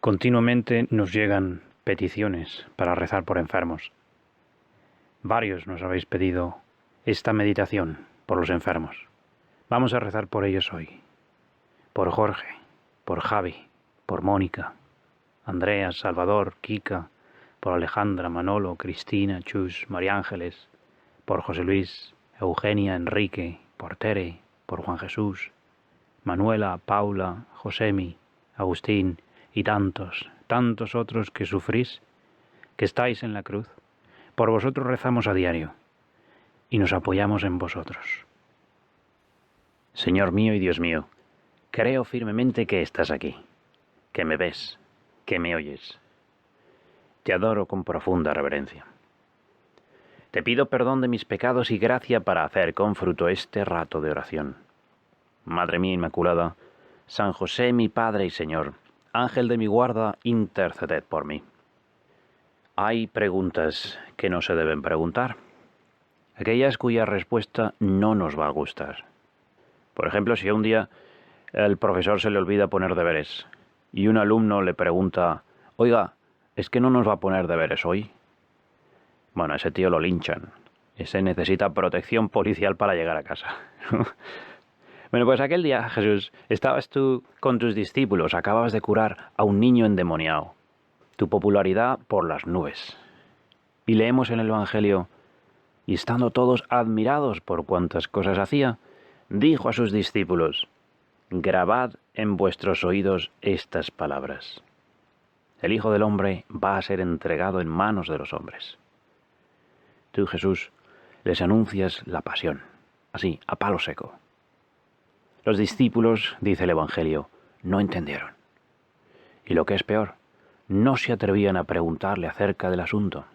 Continuamente nos llegan peticiones para rezar por enfermos. Varios nos habéis pedido esta meditación por los enfermos. Vamos a rezar por ellos hoy. Por Jorge, por Javi, por Mónica, Andrea, Salvador, Kika, por Alejandra, Manolo, Cristina, Chus, María Ángeles, por José Luis, Eugenia, Enrique, por Tere, por Juan Jesús, Manuela, Paula, Josemi, Agustín y tantos, tantos otros que sufrís, que estáis en la cruz. Por vosotros rezamos a diario y nos apoyamos en vosotros. Señor mío y Dios mío, creo firmemente que estás aquí, que me ves, que me oyes. Te adoro con profunda reverencia. Te pido perdón de mis pecados y gracia para hacer con fruto este rato de oración. Madre mía Inmaculada, San José mi Padre y Señor, Ángel de mi guarda, interceded por mí. Hay preguntas que no se deben preguntar, aquellas cuya respuesta no nos va a gustar. Por ejemplo, si un día el profesor se le olvida poner deberes y un alumno le pregunta, oiga, ¿es que no nos va a poner deberes hoy? Bueno, a ese tío lo linchan. Ese necesita protección policial para llegar a casa. Bueno, pues aquel día, Jesús, estabas tú con tus discípulos, acababas de curar a un niño endemoniado. Tu popularidad por las nubes. Y leemos en el Evangelio, y estando todos admirados por cuantas cosas hacía, dijo a sus discípulos, grabad en vuestros oídos estas palabras. El Hijo del Hombre va a ser entregado en manos de los hombres. Tú, Jesús, les anuncias la pasión, así, a palo seco. Los discípulos, dice el Evangelio, no entendieron. Y lo que es peor, no se atrevían a preguntarle acerca del asunto.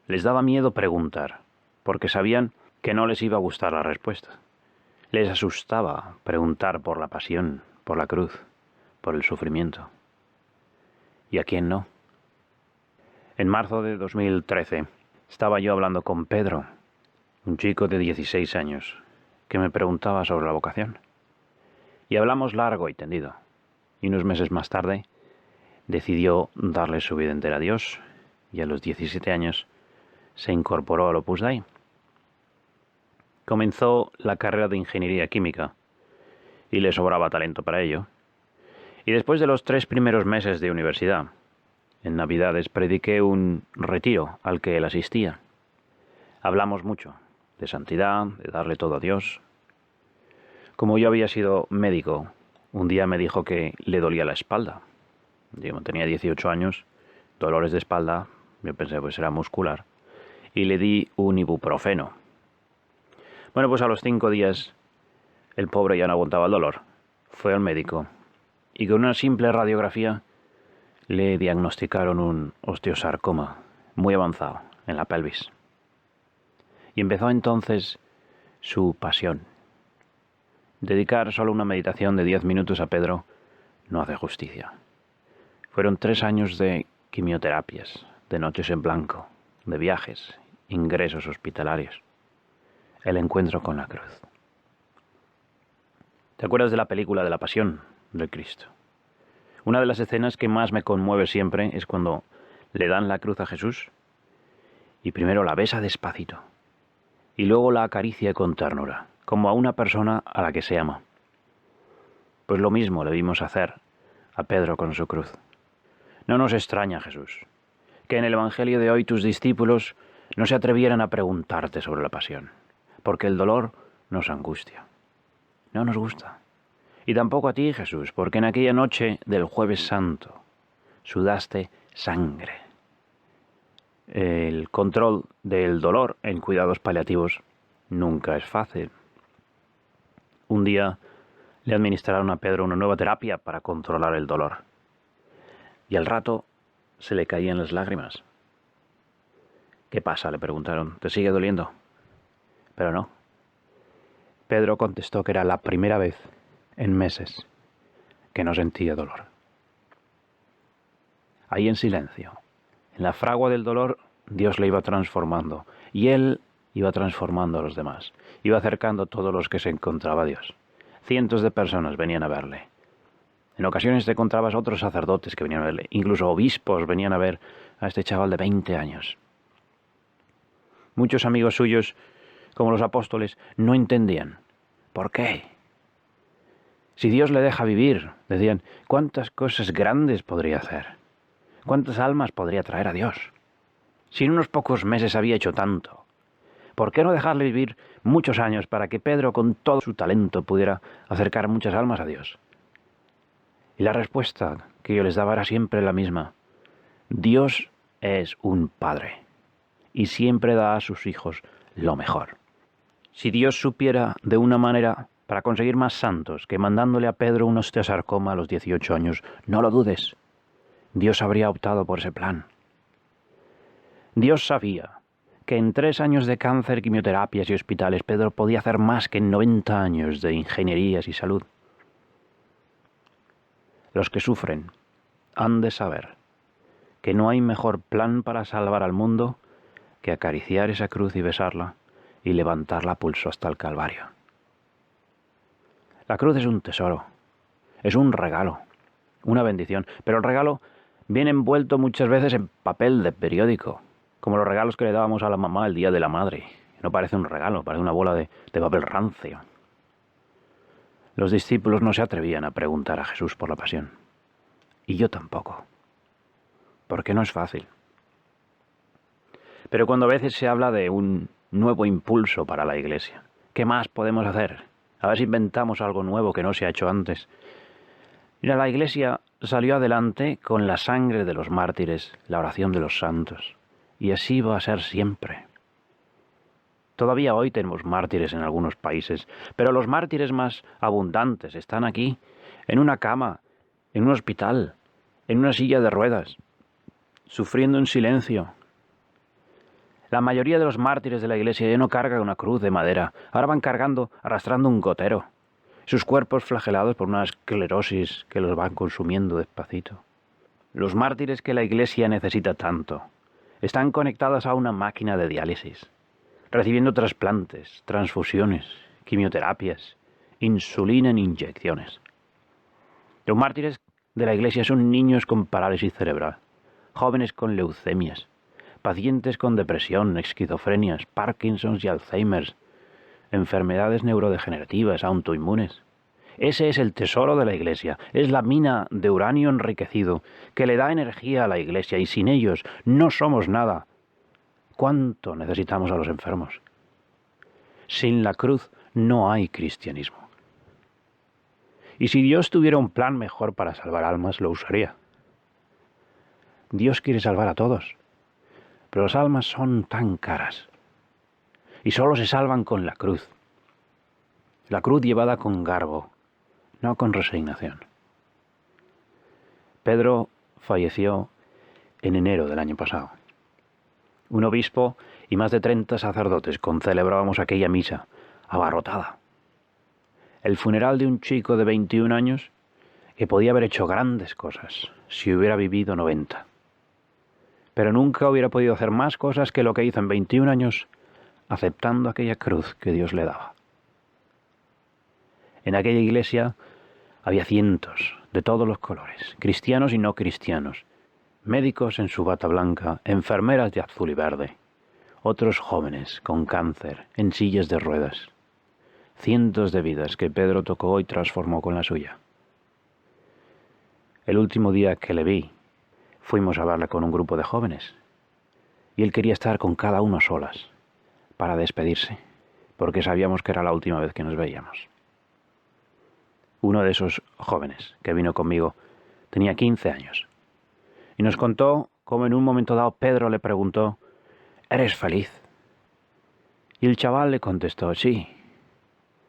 Les daba miedo preguntar, porque sabían que no les iba a gustar la respuesta. Les asustaba preguntar por la pasión, por la cruz, por el sufrimiento. ¿Y a quién no? En marzo de 2013 estaba yo hablando con Pedro, un chico de 16 años, que me preguntaba sobre la vocación. Y hablamos largo y tendido. Y unos meses más tarde decidió darle su vida entera a Dios y a los 17 años se incorporó al Opus Dei. Comenzó la carrera de Ingeniería Química y le sobraba talento para ello. Y después de los 3 primeros meses de universidad, en Navidades prediqué un retiro al que él asistía. Hablamos mucho de santidad, de darle todo a Dios. Como yo había sido médico, un día me dijo que le dolía la espalda. Yo tenía 18 años, dolores de espalda, yo pensé pues era muscular, y le di un ibuprofeno. Bueno, pues a los 5 días el pobre ya no aguantaba el dolor. Fue al médico y con una simple radiografía le diagnosticaron un osteosarcoma muy avanzado en la pelvis. Y empezó entonces su pasión. Dedicar solo una meditación de 10 minutos a Pedro no hace justicia. Fueron 3 años de quimioterapias, de noches en blanco, de viajes, ingresos hospitalarios. El encuentro con la cruz. ¿Te acuerdas de la película de la Pasión de Cristo? Una de las escenas que más me conmueve siempre es cuando le dan la cruz a Jesús y primero la besa despacito y luego la acaricia con ternura, como a una persona a la que se ama. Pues lo mismo le vimos hacer a Pedro con su cruz. No nos extraña, Jesús, que en el Evangelio de hoy tus discípulos no se atrevieran a preguntarte sobre la pasión, porque el dolor nos angustia. No nos gusta. Y tampoco a ti, Jesús, porque en aquella noche del Jueves Santo sudaste sangre. El control del dolor en cuidados paliativos nunca es fácil. Un día le administraron a Pedro una nueva terapia para controlar el dolor. Y al rato se le caían las lágrimas. ¿Qué pasa?, le preguntaron. ¿Te sigue doliendo? Pero no. Pedro contestó que era la primera vez en meses que no sentía dolor. Ahí en silencio, en la fragua del dolor, Dios le iba transformando. Y él iba transformando a los demás. Iba acercando a todos los que se encontraba Dios. Cientos de personas venían a verle. En ocasiones te encontrabas otros sacerdotes que venían a verle, incluso obispos venían a ver a este chaval de 20 años. Muchos amigos suyos, como los apóstoles, no entendían. ¿Por qué? Si Dios le deja vivir, decían, ¿cuántas cosas grandes podría hacer? ¿Cuántas almas podría traer a Dios? Si en unos pocos meses había hecho tanto, ¿por qué no dejarle vivir muchos años para que Pedro, con todo su talento, pudiera acercar muchas almas a Dios? Y la respuesta que yo les daba era siempre la misma. Dios es un padre y siempre da a sus hijos lo mejor. Si Dios supiera de una manera para conseguir más santos que mandándole a Pedro un osteosarcoma a los 18 años, no lo dudes, Dios habría optado por ese plan. Dios sabía que en 3 años de cáncer, quimioterapias y hospitales Pedro podía hacer más que en 90 años de ingenierías y salud. Los que sufren han de saber que no hay mejor plan para salvar al mundo que acariciar esa cruz y besarla y levantarla a pulso hasta el Calvario. La cruz es un tesoro, es un regalo, una bendición, pero el regalo viene envuelto muchas veces en papel de periódico, como los regalos que le dábamos a la mamá el día de la madre. No parece un regalo, parece una bola de papel rancio. Los discípulos no se atrevían a preguntar a Jesús por la pasión. Y yo tampoco. Porque no es fácil. Pero cuando a veces se habla de un nuevo impulso para la Iglesia, ¿qué más podemos hacer? A ver si inventamos algo nuevo que no se ha hecho antes. Mira, la Iglesia salió adelante con la sangre de los mártires, la oración de los santos. Y así va a ser siempre. Todavía hoy tenemos mártires en algunos países, pero los mártires más abundantes están aquí, en una cama, en un hospital, en una silla de ruedas, sufriendo en silencio. La mayoría de los mártires de la Iglesia ya no cargan una cruz de madera, ahora van arrastrando un gotero, sus cuerpos flagelados por una esclerosis que los van consumiendo despacito. Los mártires que la Iglesia necesita tanto están conectados a una máquina de diálisis, recibiendo trasplantes, transfusiones, quimioterapias, insulina en inyecciones. Los mártires de la Iglesia son niños con parálisis cerebral, jóvenes con leucemias, pacientes con depresión, esquizofrenias, Parkinson's y Alzheimer's, enfermedades neurodegenerativas, autoinmunes. Ese es el tesoro de la Iglesia, es la mina de uranio enriquecido que le da energía a la Iglesia y sin ellos no somos nada. ¿Cuánto necesitamos a los enfermos? Sin la cruz no hay cristianismo. Y si Dios tuviera un plan mejor para salvar almas, lo usaría. Dios quiere salvar a todos, pero las almas son tan caras y solo se salvan con la cruz. La cruz llevada con garbo, no con resignación. Pedro falleció en enero del año pasado. Un obispo y más de 30 sacerdotes celebrábamos aquella misa abarrotada. El funeral de un chico de 21 años que podía haber hecho grandes cosas si hubiera vivido 90. Pero nunca hubiera podido hacer más cosas que lo que hizo en 21 años, aceptando aquella cruz que Dios le daba. En aquella iglesia había cientos de todos los colores, cristianos y no cristianos, médicos en su bata blanca, enfermeras de azul y verde, otros jóvenes con cáncer, en sillas de ruedas. Cientos de vidas que Pedro tocó y transformó con la suya. El último día que le vi, fuimos a verle con un grupo de jóvenes, y él quería estar con cada uno a solas, para despedirse, porque sabíamos que era la última vez que nos veíamos. Uno de esos jóvenes que vino conmigo tenía 15 años, y nos contó cómo en un momento dado Pedro le preguntó, ¿eres feliz? Y el chaval le contestó, sí.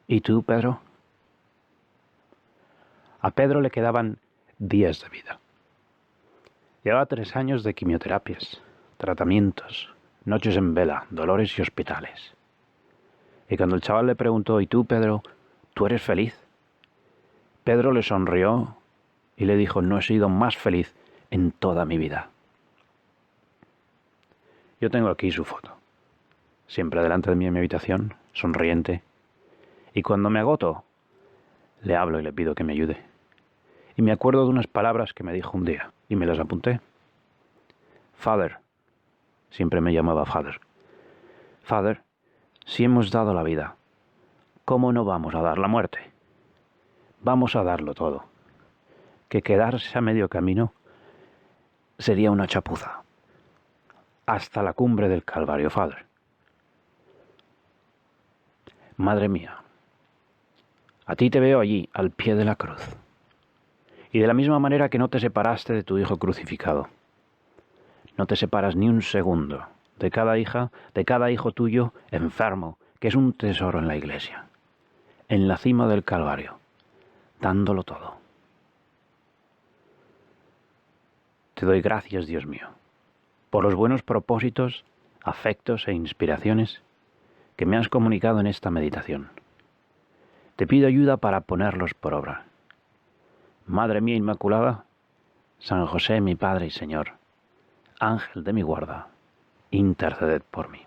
¿Y tú, Pedro? A Pedro le quedaban días de vida. Llevaba 3 años de quimioterapias, tratamientos, noches en vela, dolores y hospitales. Y cuando el chaval le preguntó, ¿y tú, Pedro, tú eres feliz? Pedro le sonrió y le dijo, no he sido más feliz en toda mi vida. Yo tengo aquí su foto, siempre delante de mí en mi habitación, sonriente, y cuando me agoto, le hablo y le pido que me ayude. y me acuerdo de unas palabras que me dijo un día, y me las apunté. Father, siempre me llamaba Father. Father, si hemos dado la vida, ¿cómo no vamos a dar la muerte? Vamos a darlo todo. Que quedarse a medio camino sería una chapuza. Hasta la cumbre del Calvario, Father. Madre mía, a ti te veo allí, al pie de la cruz. Y de la misma manera que no te separaste de tu hijo crucificado, no te separas ni un segundo de cada hija, de cada hijo tuyo enfermo, que es un tesoro en la iglesia, en la cima del Calvario, dándolo todo. Te doy gracias, Dios mío, por los buenos propósitos, afectos e inspiraciones que me has comunicado en esta meditación. Te pido ayuda para ponerlos por obra. Madre mía Inmaculada, San José mi Padre y Señor, Ángel de mi guarda, interceded por mí.